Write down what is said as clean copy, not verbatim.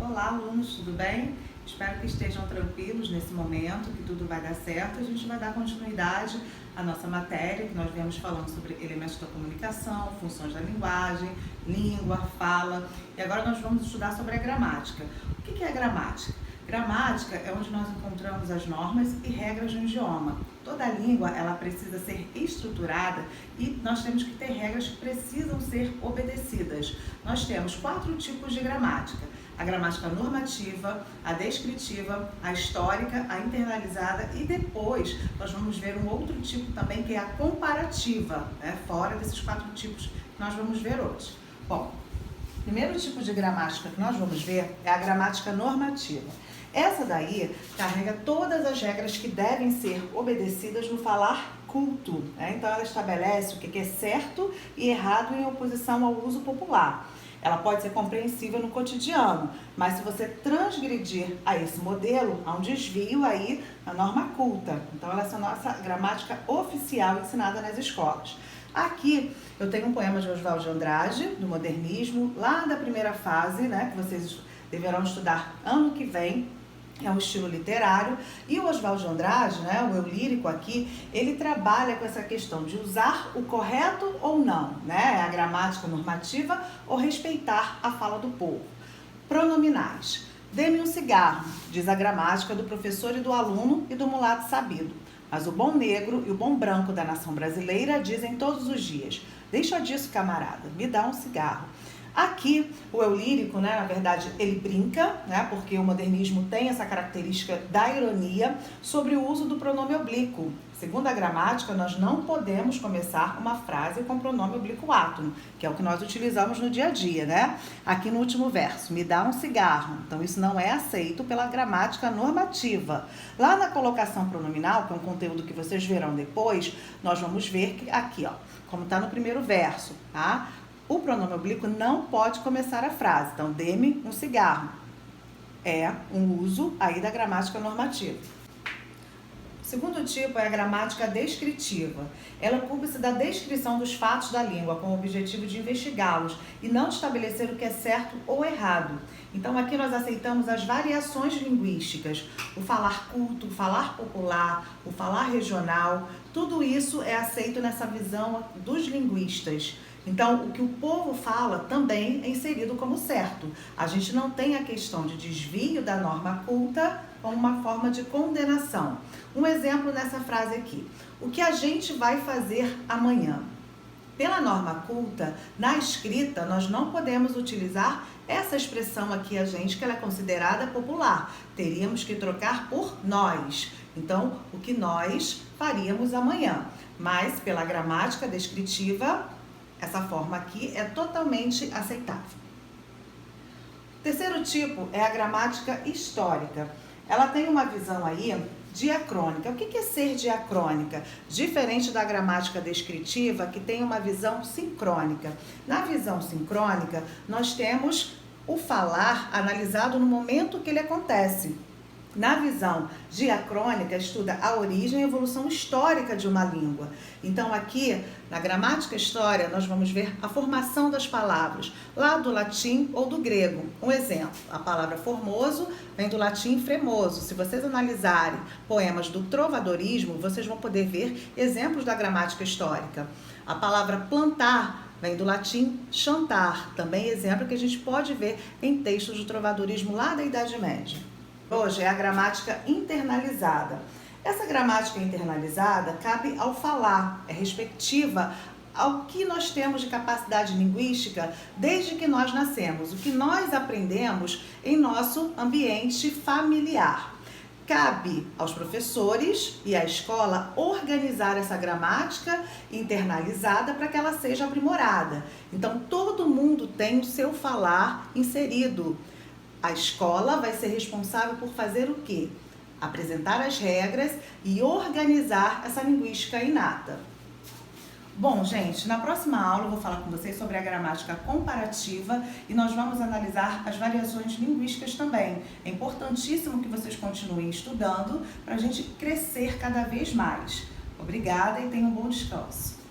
Olá, alunos, tudo bem? Espero que estejam tranquilos nesse momento, que tudo vai dar certo. A gente vai dar continuidade à nossa matéria, que nós viemos falando sobre elementos da comunicação, funções da linguagem, língua, fala. E agora nós vamos estudar sobre a gramática. O que é a gramática? Gramática é onde nós encontramos as normas e regras de um idioma. Toda língua ela precisa ser estruturada e nós temos que ter regras que precisam ser obedecidas. Nós temos 4 tipos de gramática: a gramática normativa, a descritiva, a histórica, a internalizada e depois nós vamos ver um outro tipo também que é a comparativa, fora desses 4 tipos que nós vamos ver hoje. Bom, o primeiro tipo de gramática que nós vamos ver é a gramática normativa. Essa daí carrega todas as regras que devem ser obedecidas no falar culto, Então ela estabelece o que é certo e errado em oposição ao uso popular. Ela pode ser compreensível no cotidiano, mas se você transgredir a esse modelo, há um desvio aí na norma culta. Então ela é a nossa gramática oficial ensinada nas escolas. Aqui eu tenho um poema de Oswald de Andrade, do modernismo, lá da primeira fase, que vocês deverão estudar ano que vem. É um estilo literário, e o Oswald de Andrade, o eu lírico aqui, ele trabalha com essa questão de usar o correto ou não, a gramática normativa ou respeitar a fala do povo. Pronominais. Dê-me um cigarro, diz a gramática do professor e do aluno e do mulato sabido. Mas o bom negro e o bom branco da nação brasileira dizem todos os dias: deixa disso, camarada, me dá um cigarro. Aqui, o eu lírico, na verdade, ele brinca, porque o modernismo tem essa característica da ironia sobre o uso do pronome oblíquo. Segundo a gramática, nós não podemos começar uma frase com pronome oblíquo átono, que é o que nós utilizamos no dia a dia, Aqui no último verso, me dá um cigarro. Então, isso não é aceito pela gramática normativa. Lá na colocação pronominal, que é um conteúdo que vocês verão depois, nós vamos ver que aqui, como está no primeiro verso, o pronome oblíquo não pode começar a frase. Então, dê-me um cigarro. É um uso aí da gramática normativa. O segundo tipo é a gramática descritiva. Ela ocupa-se da descrição dos fatos da língua com o objetivo de investigá-los e não de estabelecer o que é certo ou errado. Então, aqui nós aceitamos as variações linguísticas, o falar culto, o falar popular, o falar regional. Tudo isso é aceito nessa visão dos linguistas. Então, o que o povo fala também é inserido como certo. A gente não tem a questão de desvio da norma culta como uma forma de condenação. Um exemplo nessa frase aqui: o que a gente vai fazer amanhã? Pela norma culta, na escrita, nós não podemos utilizar essa expressão aqui, que ela é considerada popular. Teríamos que trocar por nós. Então, o que nós faríamos amanhã. Mas, pela gramática descritiva, essa forma aqui é totalmente aceitável. O terceiro tipo é a gramática histórica. Ela tem uma visão aí diacrônica. O que é ser diacrônica? Diferente da gramática descritiva, que tem uma visão sincrônica. Na visão sincrônica, nós temos o falar analisado no momento que ele acontece. Na visão diacrônica, estuda a origem e a evolução histórica de uma língua. Então, aqui, na gramática história, nós vamos ver a formação das palavras, lá do latim ou do grego. Um exemplo, a palavra formoso vem do latim fremoso. Se vocês analisarem poemas do trovadorismo, vocês vão poder ver exemplos da gramática histórica. A palavra plantar vem do latim chantar, também exemplo que a gente pode ver em textos do trovadorismo lá da Idade Média. Hoje é a gramática internalizada. Essa gramática internalizada cabe ao falar, é respectiva ao que nós temos de capacidade linguística desde que nós nascemos, o que nós aprendemos em nosso ambiente familiar. Cabe aos professores e à escola organizar essa gramática internalizada para que ela seja aprimorada. Então, todo mundo tem o seu falar inserido. A escola vai ser responsável por fazer o quê? Apresentar as regras e organizar essa linguística inata. Bom, gente, na próxima aula eu vou falar com vocês sobre a gramática comparativa e nós vamos analisar as variações linguísticas também. É importantíssimo que vocês continuem estudando para a gente crescer cada vez mais. Obrigada e tenham um bom descanso.